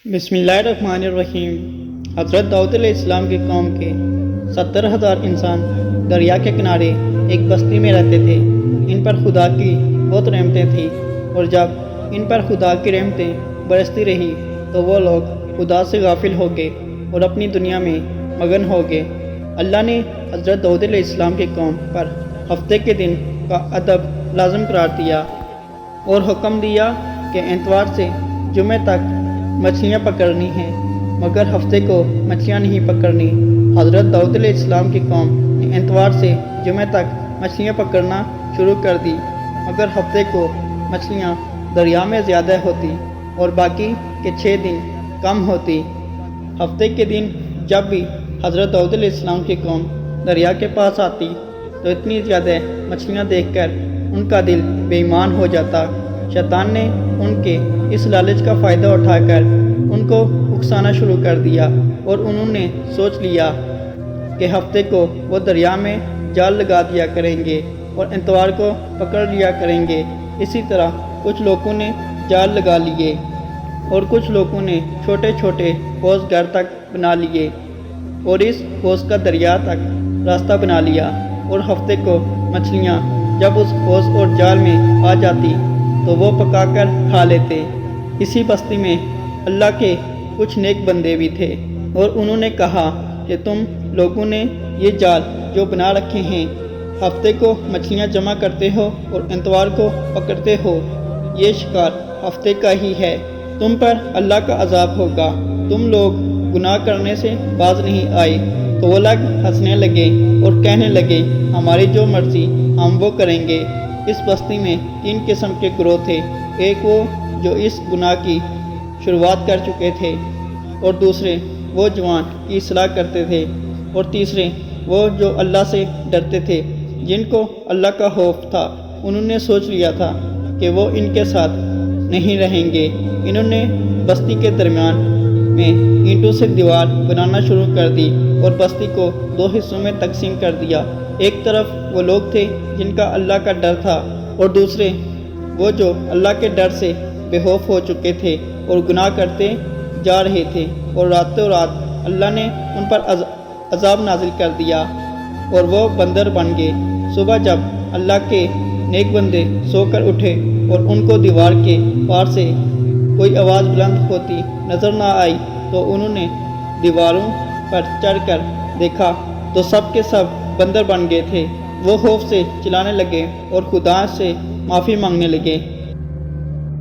بسم اللہ الرحمن الرحیم۔ حضرت داؤد علیہ السلام کی قوم کے 70,000 انسان دریا کے کنارے ایک بستی میں رہتے تھے۔ ان پر خدا کی بہت رحمتیں تھیں، اور جب ان پر خدا کی رحمتیں برستی رہی تو وہ لوگ خدا سے غافل ہو گئے اور اپنی دنیا میں مگن ہو گئے۔ اللہ نے حضرت داؤد علیہ السلام کی قوم پر ہفتے کے دن کا ادب لازم قرار دیا اور حکم دیا کہ اتوار سے جمعہ تک مچھلیاں پکڑنی ہیں، مگر ہفتے کو مچھلیاں نہیں پکڑنی۔ حضرت داؤد علیہ السلام کی قوم نے اتوار سے جمعہ تک مچھلیاں پکڑنا شروع کر دی، مگر ہفتے کو مچھلیاں دریا میں زیادہ ہوتی اور باقی کے 6 دن کم ہوتی۔ ہفتے کے دن جب بھی حضرت داؤد علیہ السلام کی قوم دریا کے پاس آتی تو اتنی زیادہ مچھلیاں دیکھ کر ان کا دل بے ایمان ہو جاتا۔ شیطان نے ان کے اس لالچ کا فائدہ اٹھا کر ان کو اکسانا شروع کر دیا، اور انہوں نے سوچ لیا کہ ہفتے کو وہ دریا میں جال لگا دیا کریں گے اور اتوار کو پکڑ لیا کریں گے۔ اسی طرح کچھ لوگوں نے جال لگا لیے اور کچھ لوگوں نے چھوٹے چھوٹے حوض گھر تک بنا لیے اور اس حوض کا دریا تک راستہ بنا لیا، اور ہفتے کو مچھلیاں جب اس حوض اور جال میں آ جاتی تو وہ پکا کر کھا لیتے۔ اسی بستی میں اللہ کے کچھ نیک بندے بھی تھے، اور انہوں نے کہا کہ تم لوگوں نے یہ جال جو بنا رکھے ہیں، ہفتے کو مچھلیاں جمع کرتے ہو اور اتوار کو پکڑتے ہو، یہ شکار ہفتے کا ہی ہے، تم پر اللہ کا عذاب ہوگا۔ تم لوگ گناہ کرنے سے باز نہیں آئے۔ تو وہ لوگ ہنسنے لگے اور کہنے لگے، ہماری جو مرضی ہم وہ کریں گے۔ اس بستی میں 3 قسم کے گروہ تھے، ایک وہ جو اس گناہ کی شروعات کر چکے تھے، اور دوسرے وہ جوان کی اصلاح کرتے تھے، اور تیسرے وہ جو اللہ سے ڈرتے تھے، جن کو اللہ کا خوف تھا۔ انہوں نے سوچ لیا تھا کہ وہ ان کے ساتھ نہیں رہیں گے۔ انہوں نے بستی کے درمیان میں اینٹوں سے دیوار بنانا شروع کر دی اور بستی کو 2 حصوں میں تقسیم کر دیا۔ ایک طرف وہ لوگ تھے جن کا اللہ کا ڈر تھا، اور دوسرے وہ جو اللہ کے ڈر سے بے خوف ہو چکے تھے اور گناہ کرتے جا رہے تھے، اور راتوں رات اللہ نے ان پر عذاب نازل کر دیا اور وہ بندر بن گئے۔ صبح جب اللہ کے نیک بندے سو کر اٹھے اور ان کو دیوار کے پار سے کوئی آواز بلند ہوتی نظر نہ آئی تو انہوں نے دیواروں پر چڑھ کر دیکھا تو سب کے سب بندر بن گئے تھے۔ وہ خوف سے چلانے لگے اور خدا سے معافی مانگنے لگے۔